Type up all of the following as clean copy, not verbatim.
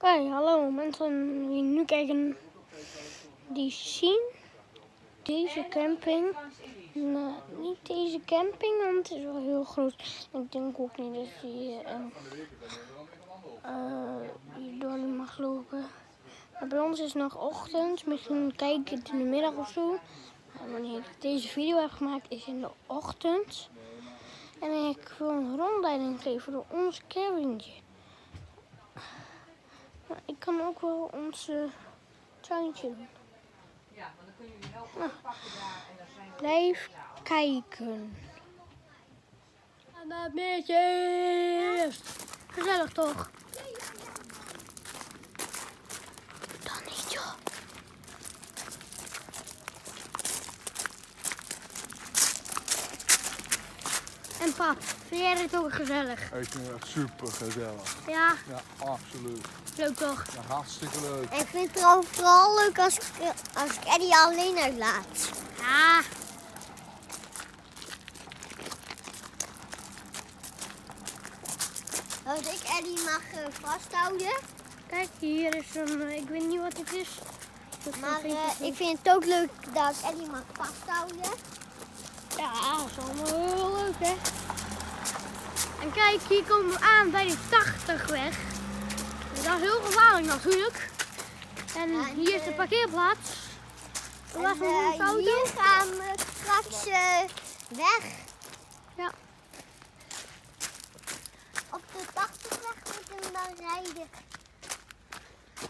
Oké, hallo mensen die nu kijken, die zien deze camping. Nou, niet deze camping, want het is wel heel groot. Ik denk ook niet dat je hier door mag lopen. Maar bij ons is het nog ochtend, misschien kijk ik het in de middag of zo. Maar wanneer ik deze video heb gemaakt is in de ochtend. En ik wil een rondleiding geven door ons campingje. Maar ik kan ook wel onze tuintje doen. Ja, want dan kunnen jullie helpen pakken daar en dan zijn we... Blijf kijken. Aan dat meertje. Gezellig toch? Dan niet joh. En pap, vind jij het ook gezellig? Ik vind het echt super gezellig. Ja? Ja, absoluut. Leuk toch? Ja, hartstikke leuk. Ik vind het vooral leuk als ik Eddie alleen uitlaat. Ja. Als ik Eddie mag vasthouden. Kijk, hier is een, ik weet niet wat het is. Maar ik vind het ook leuk dat ik Eddie mag vasthouden. Ja, dat is allemaal heel leuk hè. En kijk, hier komen we aan bij de 80-weg. Dat is heel gevaarlijk natuurlijk. En Ja, hier is de parkeerplaats. Dat was onze auto. Hier gaan we straks weg. Ja. Op de 80-weg moeten we dan rijden.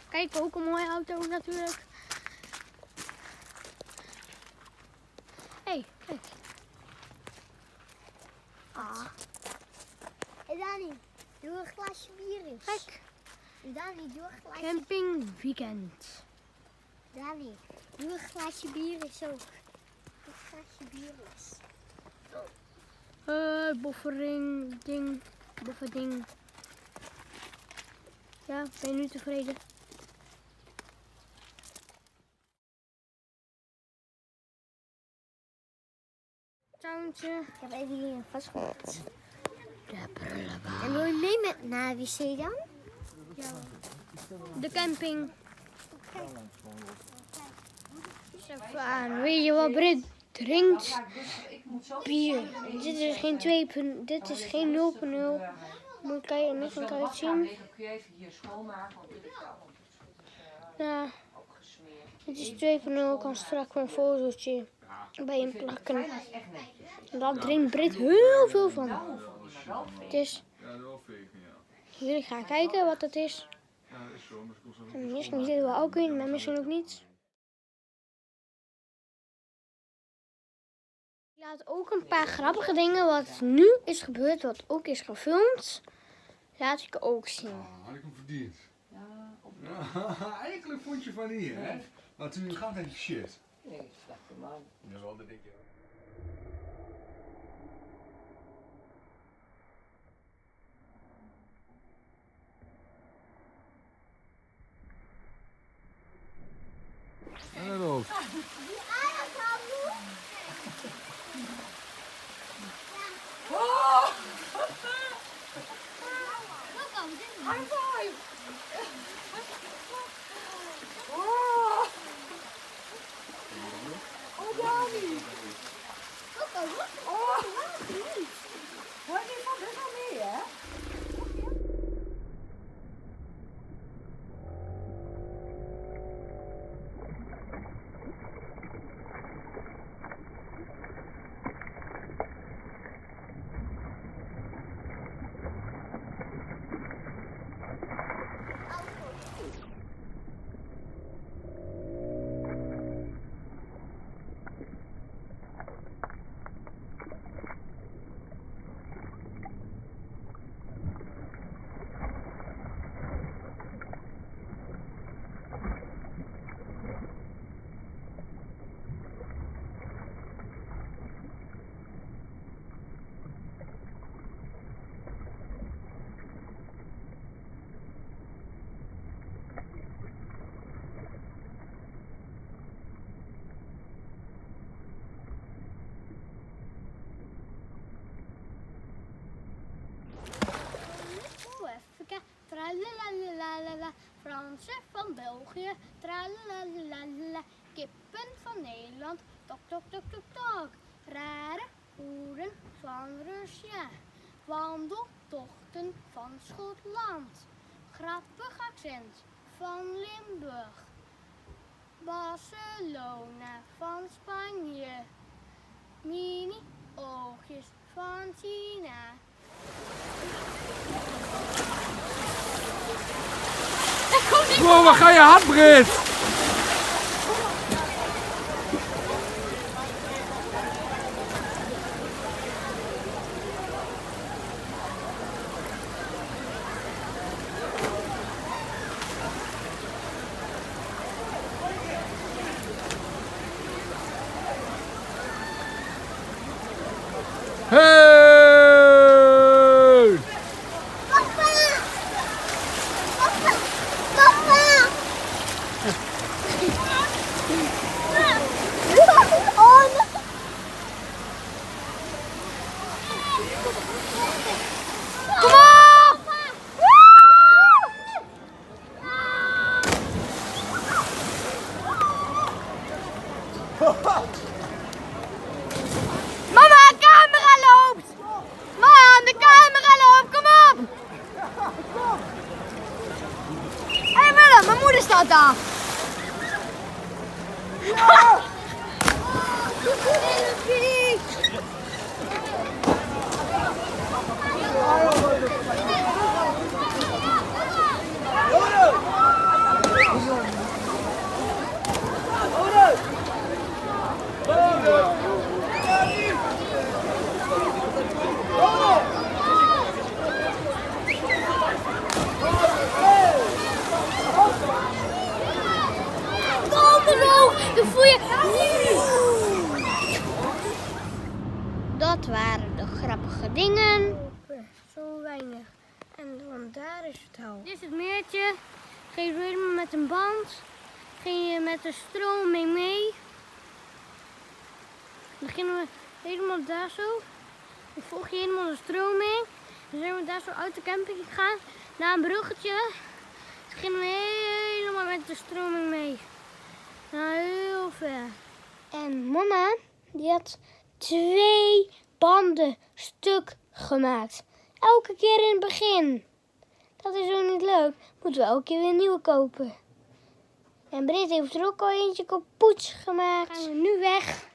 Kijk, ook een mooie auto natuurlijk. Hé, kijk. Ah. Hey Dani, doe een glasje bier eens. Kijk, Dani, doe een glasje. camping weekend. Dani, doe een glasje bier eens ook. Een glasje bier eens. Bufferding. Ja, ben je nu tevreden? Tuintje. Ik heb even hier vastgelegd. De prullenbak. En wil je mee met naar de wc dan? Ja. De camping. Even aan. Weet je wat Brit drinkt? Bier. Dit is geen 2. Dit is geen 0.0. Moet kijken, niet van het zien. Kun je even hier schoonmaken, want dit is wel Ja, opgesmeerd. dit is 2.0. Ik kan straks een fotootje bij hem plakken. Dat is echt netjes. En daar drinkt Brit heel veel van. Nou hoeven we niet maar wel Het is, Ja, wel vegan, ja. jullie gaan kijken wat het is. Ja, dat is zo, maar het kost ook En misschien zitten we ook in, maar misschien ook niet. Ik laat ook een paar grappige dingen wat nu is gebeurd, wat ook is gefilmd. Laat ik ook zien. Had ik hem verdiend. Ja, of Ja, eigenlijk vond je van hier, hè? Maar toen gaat het shit. nee, slechte man. Jawel, dat denk je wel. En dat ook. High five! Oh, oh Dani! Ganzen van België, tralalalala. Kippen van Nederland, tok tok tok tok tok. Rare hoeren van Rusland. Wandeltochten van Schotland. Grappig accent van Limburg. Barcelona van Spanje. Mini oogjes van China. Wow, waar ga je hard, Brit? Hey! Mama, de camera loopt! Man, de camera loopt, kom op! Hé Willem, mijn moeder staat daar! Dat waren de grappige dingen. Zo weinig. En dan daar is het hout. Dit is het meertje. Ging je helemaal met een band. Ging je met de stroming mee. Dan gingen we helemaal daar zo. Dan volg je helemaal de stroming. Dan zijn we daar zo uit de camping gegaan. Naar een bruggetje. Dan gingen we helemaal met de stroming mee. Nou, heel ver. En mama, die had 2 banden stuk gemaakt. Elke keer in het begin. Dat is ook niet leuk. Moeten we elke keer weer een nieuwe kopen. En Brit heeft er ook al eentje kapot gemaakt. Gaan we nu weg.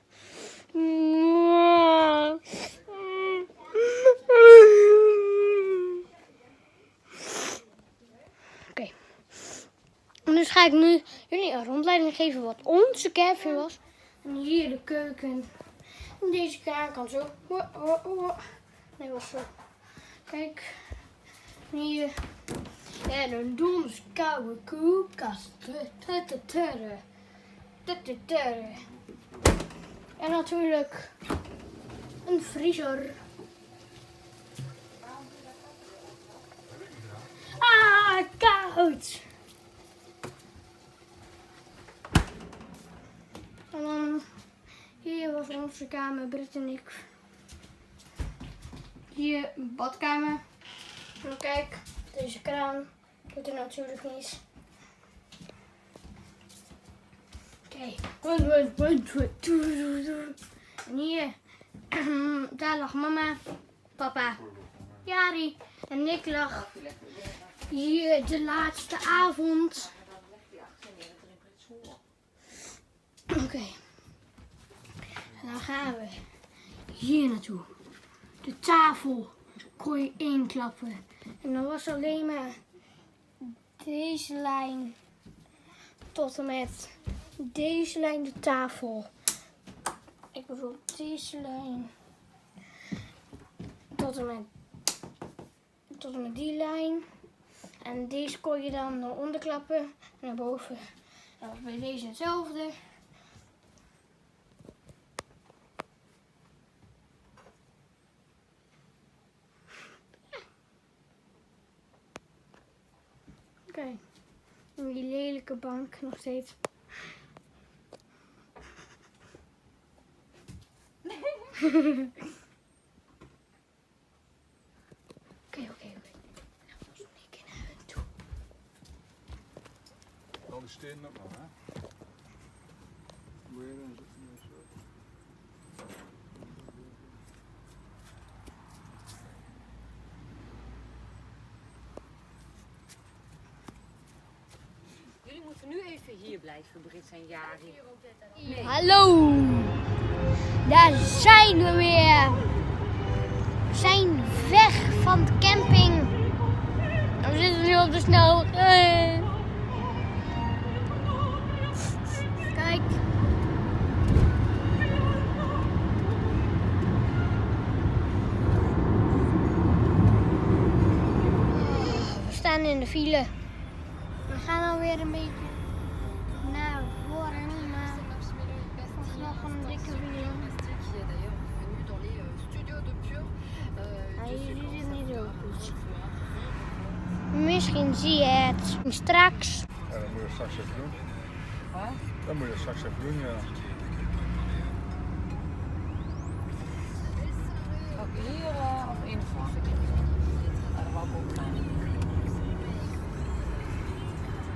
Oké. Dus ga ik nu jullie een rondleiding geven wat onze caravan was. En hier de keuken. En deze kraan kan zo. Nee, was zo. Kijk. Hier. En een dons koude koelkast. En natuurlijk een vriezer. Ah, koud! En dan hier was onze kamer, Brit en ik. Hier een badkamer. En kijk, deze kraan doet er natuurlijk niet. Oké. En hier, daar lag mama, papa, Jari en ik lag hier de laatste avond. Oké. En dan gaan we hier naartoe. De tafel kon je inklappen. En dan was alleen maar deze lijn tot en met deze lijn de tafel. Ik bedoel deze lijn tot en met die lijn. En deze kon je dan naar onder klappen en naar boven. Dat was bij deze hetzelfde. Oké. En die lelijke bank nog steeds. Oké. Ik ga ons niet naar hen toe. de stenen ook nog, hè? Weer en zo. Jullie moeten nu even hier blijven, Brits en Jari. Hallo, daar zijn we weer. We zijn weg van de camping. En we zitten nu op de snelweg. Kijk. We staan in de file. We gaan alweer een beetje naar voren, maar het was nog een dikke video. Je ziet het niet zo goed. Misschien zie je het straks. Ja, dat moet je straks even doen. Wat? Dat moet je straks even doen, ja. Ook hier of in de vlag? Ja, dat wou ik ook gaan.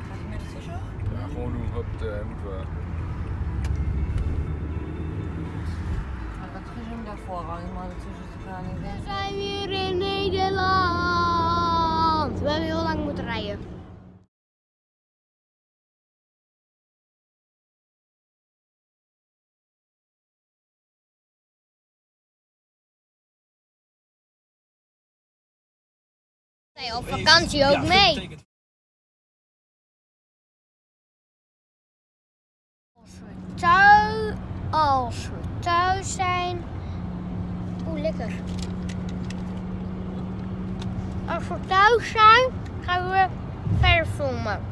Ga je met het tussen? Ja, gewoon doen, hup, moeten we. Dat is hem daarvoor hangen, maar ertussen te gaan. We zijn weer in Nederland. We hebben heel lang moeten rijden. Nee, op vakantie ook mee. Als we thuis zijn. Oeh, lekker. Als we thuis zijn, gaan we verder filmen.